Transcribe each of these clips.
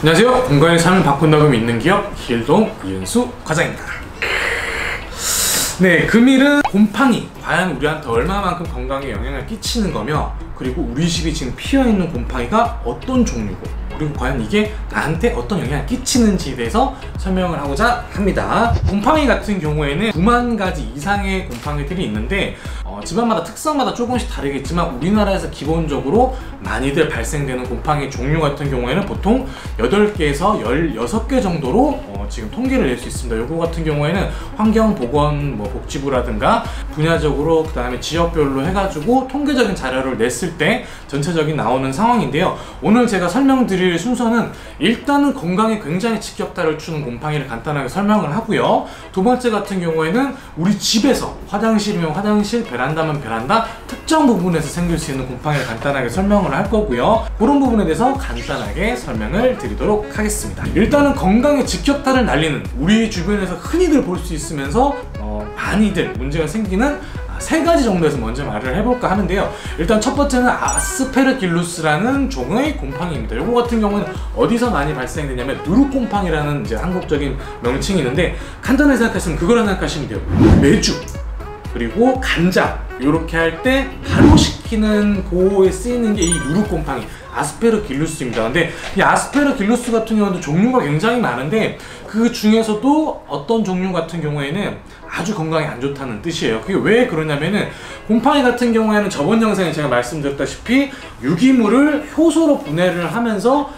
안녕하세요. 건강의 삶을 바꾼다고 믿는 기업 힐동 이은수 과장입니다. 네, 금일은 곰팡이 과연 우리한테 얼마만큼 건강에 영향을 끼치는 거며, 그리고 우리 집이 지금 피어있는 곰팡이가 어떤 종류고, 그리고 과연 이게 나한테 어떤 영향을 끼치는지에 대해서 설명을 하고자 합니다. 곰팡이 같은 경우에는 9만 가지 이상의 곰팡이들이 있는데 집안마다 특성마다 조금씩 다르겠지만 우리나라에서 기본적으로 많이들 발생되는 곰팡이 종류 같은 경우에는 보통 8개에서 16개 정도로 지금 통계를 낼 수 있습니다. 요거 같은 경우에는 환경보건 복지부라든가 분야적으로 그 다음에 지역별로 해가지고 통계적인 자료를 냈을 때 전체적인 나오는 상황인데요. 오늘 제가 설명드릴 순서는 일단은 건강에 굉장히 직격탄을 주는 곰팡이를 간단하게 설명을 하고요. 두 번째 같은 경우에는 우리 집에서 화장실이면 화장실, 베란다면 베란다 특정 부분에서 생길 수 있는 곰팡이를 간단하게 설명을 할 거고요. 그런 부분에 대해서 간단하게 설명을 드리도록 하겠습니다. 일단은 건강에 직격탄을 날리는, 우리 주변에서 흔히들 볼 수 있으면서 많이들 문제가 생기는 세 가지 정도에서 먼저 말을 해볼까 하는데요. 일단 첫 번째는 아스페르길루스라는 종의 곰팡이입니다. 이거 같은 경우는 어디서 많이 발생되냐면 누룩곰팡이라는 이제 한국적인 명칭이 있는데, 간단하게 생각하시면 그거라 생각하시면 돼요. 메주 그리고 간장 이렇게 할 때 발효시키는 고에 쓰이는 게 이 누룩곰팡이 아스페르길루스입니다. 근데 이 아스페르길루스 같은 경우도 종류가 굉장히 많은데, 그 중에서도 어떤 종류 같은 경우에는 아주 건강에 안 좋다는 뜻이에요. 그게 왜 그러냐면은 곰팡이 같은 경우에는 저번 영상에 제가 말씀드렸다시피 유기물을 효소로 분해를 하면서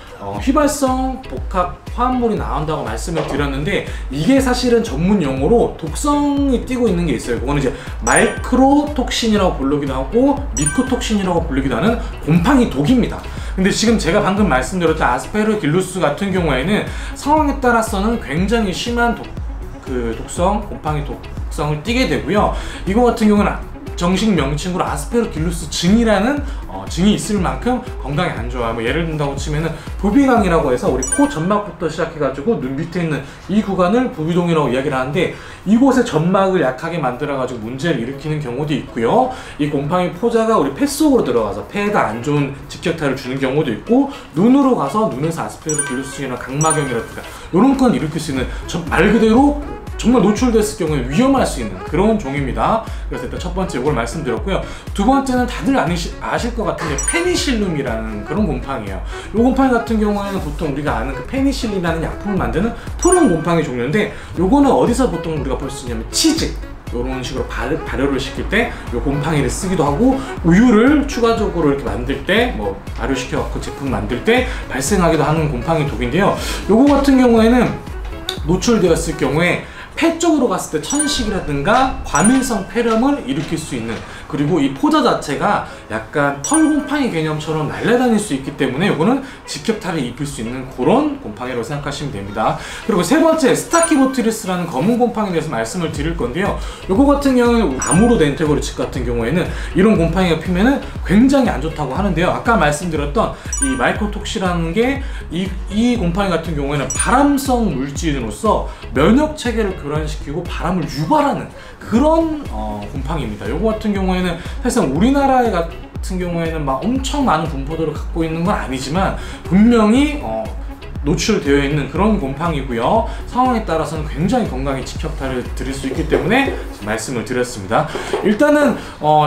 휘발성 복합 화합물이 나온다고 말씀을 드렸는데, 이게 사실은 전문 용어로 독성이 띄고 있는 게 있어요. 그거는 이제 마이크로톡신이라고 부르기도 하고 미코톡신이라고 불리기도 하는 곰팡이 독입니다. 근데 지금 제가 방금 말씀드렸던 아스페르길루스 같은 경우에는 상황에 따라서는 굉장히 심한 독성, 곰팡이 독성을 띠게 되고요. 이거 같은 경우는 정식 명칭으로 아스페르길루스 증이라는 증이 있을 만큼 건강에 안 좋아요. 예를 든다고 치면은 부비강이라고 해서 우리 코 점막부터 시작해가지고 눈 밑에 있는 이 구간을 부비동이라고 이야기를 하는데, 이곳에 점막을 약하게 만들어가지고 문제를 일으키는 경우도 있고요. 이 곰팡이 포자가 우리 폐 속으로 들어가서 폐에다 안 좋은 직격탄을 주는 경우도 있고, 눈으로 가서 눈에서 아스페르길루스나 각막염이라든가 이런 건 일으킬 수 있는 말 그대로 정말 노출됐을 경우에 위험할 수 있는 그런 종입니다. 그래서 일단 첫 번째 이걸 말씀드렸고요. 두 번째는 다들 아실 것 같은데 페니실lum이라는 그런 곰팡이에요. 이 곰팡이 같은 경우에는 보통 우리가 아는 그 페니실린이라는 약품을 만드는 푸른 곰팡이 종류인데, 요거는 어디서 보통 우리가 볼 수 있냐면 치즈 이런 식으로 발효를 시킬 때 이 곰팡이를 쓰기도 하고, 우유를 추가적으로 이렇게 만들 때 발효시켜 갖고 제품 만들 때 발생하기도 하는 곰팡이 독인데요. 요거 같은 경우에는 노출되었을 경우에 폐 쪽으로 갔을 때 천식이라든가 과민성 폐렴을 일으킬 수 있는, 그리고 이 포자 자체가 약간 털곰팡이 개념처럼 날아다닐 수 있기 때문에 이거는 직격탄을 입힐 수 있는 그런 곰팡이라고 생각하시면 됩니다. 그리고 세 번째 스타키보트리스라는 검은 곰팡이에 대해서 말씀을 드릴 건데요. 이거 같은 경우는 나무로 된 테고리칩 같은 경우에는 이런 곰팡이가 피면은 굉장히 안 좋다고 하는데요. 아까 말씀드렸던 이 마이코톡시라는 게 이 곰팡이 같은 경우에는 발암성 물질로서 면역 체계를 교란시키고 바람을 유발하는 그런 곰팡이입니다. 요거 같은 경우에는 사실 우리나라에 같은 경우에는 막 엄청 많은 분포도를 갖고 있는 건 아니지만 분명히 노출되어 있는 그런 곰팡이고요. 상황에 따라서는 굉장히 건강에 직격탄을 드릴 수 있기 때문에 말씀을 드렸습니다. 일단은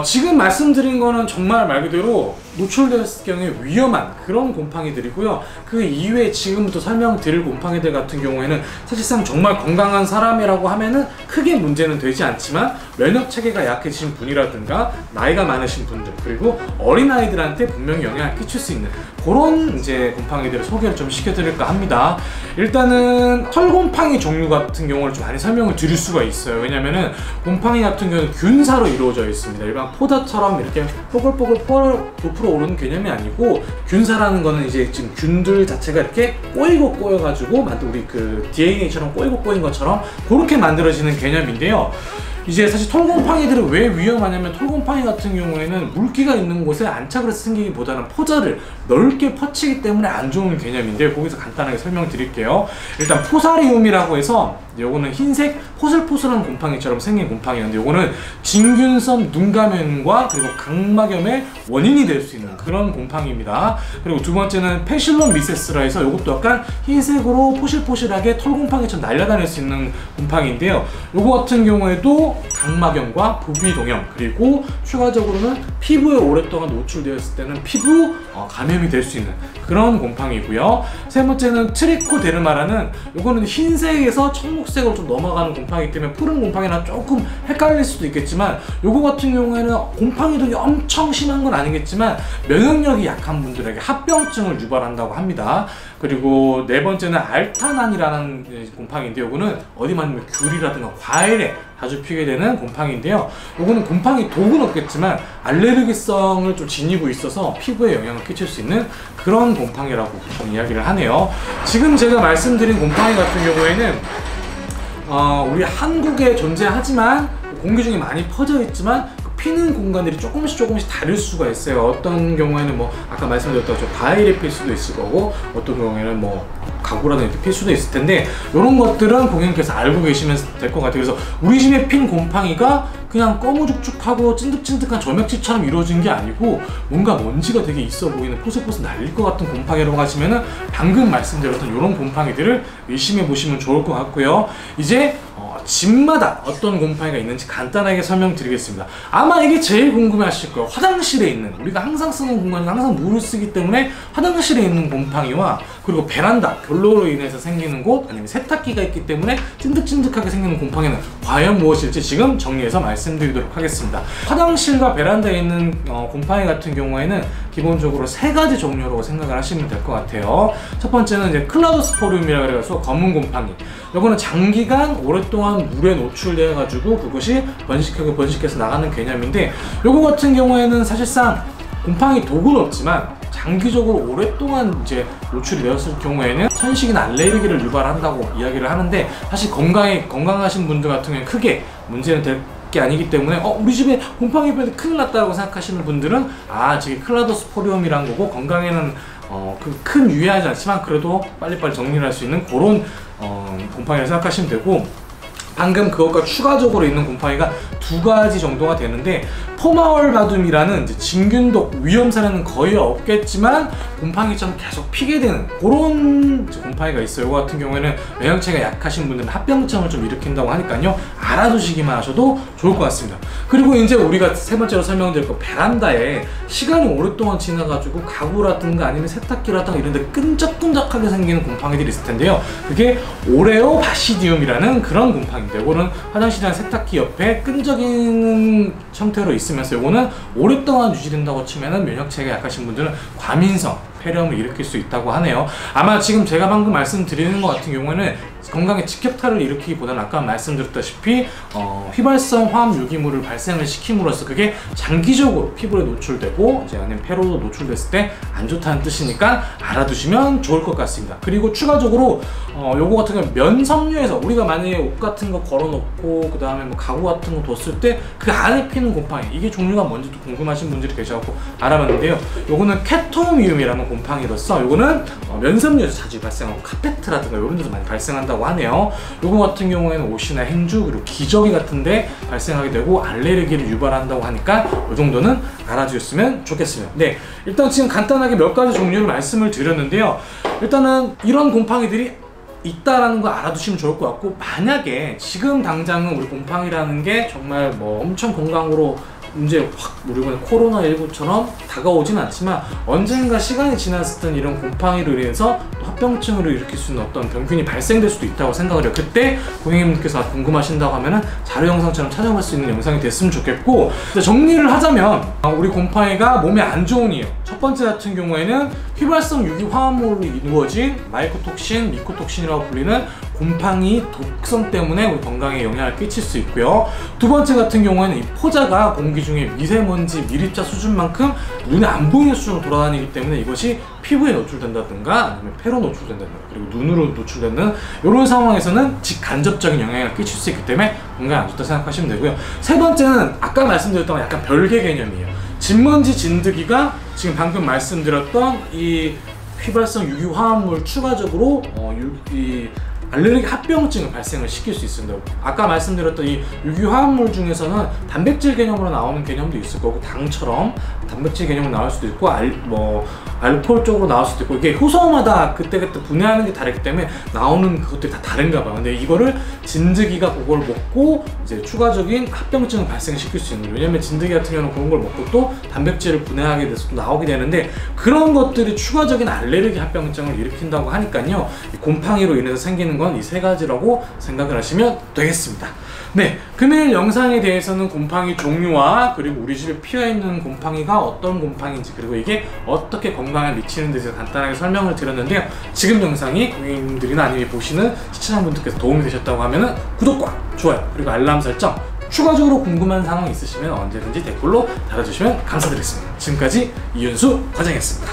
지금 말씀드린 거는 정말 말 그대로 노출됐을 경우에 위험한 그런 곰팡이들이고요. 그 이외에 지금부터 설명드릴 곰팡이들 같은 경우에는 사실상 정말 건강한 사람이라고 하면은 크게 문제는 되지 않지만, 면역 체계가 약해진 분이라든가 나이가 많으신 분들, 그리고 어린아이들한테 분명히 영향을 끼칠 수 있는 그런 이제 곰팡이들을 소개를 좀 시켜드릴까 합니다. 일단은 털곰팡이 종류 같은 경우를 좀 많이 설명을 드릴 수가 있어요. 왜냐면은 곰팡이 같은 경우는 균사로 이루어져 있습니다. 일반 포자처럼 이렇게 뽀글뽀글 부풀어 오르는 개념이 아니고, 균사라는 거는 이제 지금 균들 자체가 이렇게 꼬이고 꼬여가지고 우리 그 DNA처럼 꼬이고 꼬인 것처럼 그렇게 만들어지는 개념인데요. 이제 사실 털곰팡이들은 왜 위험하냐면, 털곰팡이 같은 경우에는 물기가 있는 곳에 안착을 해서 생기기보다는 포자를 넓게 퍼치기 때문에 안 좋은 개념인데요. 거기서 간단하게 설명드릴게요. 일단 포사리움이라고 해서 요거는 흰색 포슬포슬한 곰팡이처럼 생긴 곰팡이였는데, 요거는 진균성 눈감염과 그리고 각막염의 원인이 될 수 있는 그런 곰팡이입니다. 그리고 두 번째는 페실론 미세스라 해서 요것도 약간 흰색으로 포실포실하게 털곰팡이처럼 날아다닐 수 있는 곰팡이인데요. 요거 같은 경우에도 각막염과 부비동염, 그리고 추가적으로는 피부에 오랫동안 노출되었을 때는 피부 감염이 될 수 있는 그런 곰팡이고요. 세 번째는 트리코데르마라는, 요거는 흰색에서 청록색으로 좀 넘어가는 곰팡이 때문에 푸른 곰팡이랑 조금 헷갈릴 수도 있겠지만, 요거 같은 경우에는 곰팡이도 엄청 심한 건 아니겠지만 면역력이 약한 분들에게 합병증을 유발한다고 합니다. 그리고 네 번째는 알타난이라는 곰팡이인데, 요거는 어디만 있는 귤이라든가 과일에 자주 피게 되는 곰팡이인데요. 요거는 곰팡이 독은 없겠지만 알레르기성을 좀 지니고 있어서 피부에 영향을 끼칠 수 있는 그런 곰팡이라고 보통 이야기를 하네요. 지금 제가 말씀드린 곰팡이 같은 경우에는 우리 한국에 존재하지만 공기 중에 많이 퍼져 있지만 피는 공간들이 조금씩 다를 수가 있어요. 어떤 경우에는 뭐 아까 말씀드렸던 저 과일에 필 수도 있을 거고, 어떤 경우에는 뭐 가구라든가 이렇게 필 수도 있을 텐데, 이런 것들은 고객님께서 알고 계시면 될 것 같아요. 그래서 우리 집에 핀 곰팡이가 그냥 꺼무죽죽하고 찐득찐득한 점액질처럼 이루어진 게 아니고 뭔가 먼지가 되게 있어 보이는 포슬포슬 날릴 것 같은 곰팡이라고 하시면은 방금 말씀드렸던 이런 곰팡이들을 의심해 보시면 좋을 것 같고요. 이제 집마다 어떤 곰팡이가 있는지 간단하게 설명드리겠습니다. 아마 이게 제일 궁금해하실 거예요. 화장실에 있는, 우리가 항상 쓰는 공간이 항상 물을 쓰기 때문에 화장실에 있는 곰팡이와, 그리고 베란다, 결로로 인해서 생기는 곳, 아니면 세탁기가 있기 때문에 찐득찐득하게 생기는 곰팡이는 과연 무엇일지 지금 정리해서 말씀드리도록 하겠습니다. 화장실과 베란다에 있는 곰팡이 같은 경우에는 기본적으로 세 가지 종류로 생각을 하시면 될 것 같아요. 첫 번째는 이제 클라우스포리움이라고 해서 검은 곰팡이. 요거는 장기간 오랫동안 물에 노출되어 가지고 그것이 번식해서 나가는 개념인데, 요거 같은 경우에는 사실상 곰팡이 독은 없지만 장기적으로 오랫동안 이제 노출이 되었을 경우에는 천식이나 알레르기를 유발한다고 이야기를 하는데, 사실 건강하신 분들 같은 경우에는 크게 문제는 될 게 아니기 때문에 우리 집에 곰팡이 피었는데 큰일 났다고 생각하시는 분들은 저게 클라우스포리움이란 거고, 건강에는 큰 유해하지 않지만 그래도 빨리빨리 정리를 할 수 있는 그런 곰팡이라고 생각하시면 되고, 방금 그것과 추가적으로 있는 곰팡이가 두 가지 정도가 되는데, 포마월바둠이라는 이제 진균독 위험 사례는 거의 없겠지만 곰팡이처럼 계속 피게 되는 그런 곰팡이가 있어요. 이거 같은 경우에는 면역체가 약하신 분들은 합병증을 좀 일으킨다고 하니까요, 알아두시기만 하셔도 좋을 것 같습니다. 그리고 이제 우리가 세 번째로 설명드릴 거, 베란다에 시간이 오랫동안 지나가지고 가구라든가 아니면 세탁기라든가 이런 데 끈적끈적하게 생기는 곰팡이들이 있을 텐데요. 그게 오레오 바시디움이라는 그런 곰팡이인데, 이거는 화장실이나 세탁기 옆에 끈적이는 형태로 있으면서 이거는 오랫동안 유지된다고 치면은 면역체가 약하신 분들은 과민성 폐렴을 일으킬 수 있다고 하네요. 아마 지금 제가 방금 말씀드리는 것 같은 경우에는 건강에 직격탄을 일으키기보다는 아까 말씀드렸다시피 휘발성 화학 유기물을 발생을 시킴으로써 그게 장기적으로 피부에 노출되고 이제 아니면 폐로도 노출됐을 때 안 좋다는 뜻이니까 알아두시면 좋을 것 같습니다. 그리고 추가적으로 요거 같은 경우 면섬유에서 우리가 만약에 옷 같은 거 걸어놓고 그 다음에 뭐 가구 같은 거 뒀을 때 그 안에 피는 곰팡이, 이게 종류가 뭔지도 궁금하신 분들이 계셔서 알아봤는데요. 요거는 케토미움이라는 곰팡이로서 요거는 면섬유에서 자주 발생하고 카페트라든가 이런 데서 많이 발생한다고 하네요. 요거 같은 경우에는 옷이나 행주 그리고 기저귀 같은데 발생하게 되고 알레르기를 유발한다고 하니까 이 정도는 알아주셨으면 좋겠습니다. 네, 일단 지금 간단하게 몇 가지 종류를 말씀을 드렸는데요. 일단은 이런 곰팡이들이 있다라는 거 알아두시면 좋을 것 같고, 만약에 지금 당장은 우리 곰팡이라는 게 정말 뭐 엄청 건강으로 문제 확 우리가 코로나19처럼 다가오진 않지만 언젠가 시간이 지났을 땐 이런 곰팡이로 인해서 또 합병증으로 일으킬 수 있는 어떤 병균이 발생될 수도 있다고 생각을 해요. 그때 고객님께서 궁금하신다고 하면은 자료 영상처럼 찾아볼 수 있는 영상이 됐으면 좋겠고, 정리를 하자면 우리 곰팡이가 몸에 안 좋은 이유, 첫 번째 같은 경우에는 휘발성 유기화합물로 이루어진 마이코톡신, 미코톡신이라고 불리는 곰팡이 독성 때문에 우리 건강에 영향을 끼칠 수 있고요. 두 번째 같은 경우에는 이 포자가 공기 중에 미세먼지 밀입자 수준만큼 눈에 안 보이는 수준으로 돌아다니기 때문에 이것이 피부에 노출된다든가 아니면 폐로 노출된다든가 그리고 눈으로 노출되는 이런 상황에서는 직간접적인 영향을 끼칠 수 있기 때문에 건강에 안 좋다 생각하시면 되고요. 세 번째는 아까 말씀드렸던 약간 별개 개념이에요. 진먼지 진드기가 지금 방금 말씀드렸던 이 휘발성 유기화합물 추가적으로 이 알레르기 합병증을 발생을 시킬 수 있습니다. 아까 말씀드렸던 이 유기화합물 중에서는 단백질 개념으로 나오는 개념도 있을 거고 당처럼 단백질 개념으로 나올 수도 있고 알코올 쪽으로 나올 수도 있고 이게 효소마다 그때그때 분해하는 게 다르기 때문에 나오는 그것들이 다 다른가 봐요. 근데 이거를 진드기가 그걸 먹고 이제 추가적인 합병증을 발생시킬 수 있는 거예요. 왜냐면 진드기 같은 경우는 그런 걸 먹고 또 단백질을 분해하게 돼서 또 나오게 되는데 그런 것들이 추가적인 알레르기 합병증을 일으킨다고 하니까요. 이 곰팡이로 인해서 생기는 건 이 세 가지라고 생각을 하시면 되겠습니다. 네, 금일 영상에 대해서는 곰팡이 종류와 그리고 우리 집에 피어있는 곰팡이가 어떤 곰팡이인지 그리고 이게 어떻게 건강에 미치는 데 대해서 간단하게 설명을 드렸는데요. 지금 영상이 고객님들이나 아니면 보시는 시청자분들께서 도움이 되셨다고 하면 구독과 좋아요 그리고 알람 설정 추가적으로 궁금한 사항이 있으시면 언제든지 댓글로 달아주시면 감사드리겠습니다. 지금까지 이윤수 과장이었습니다.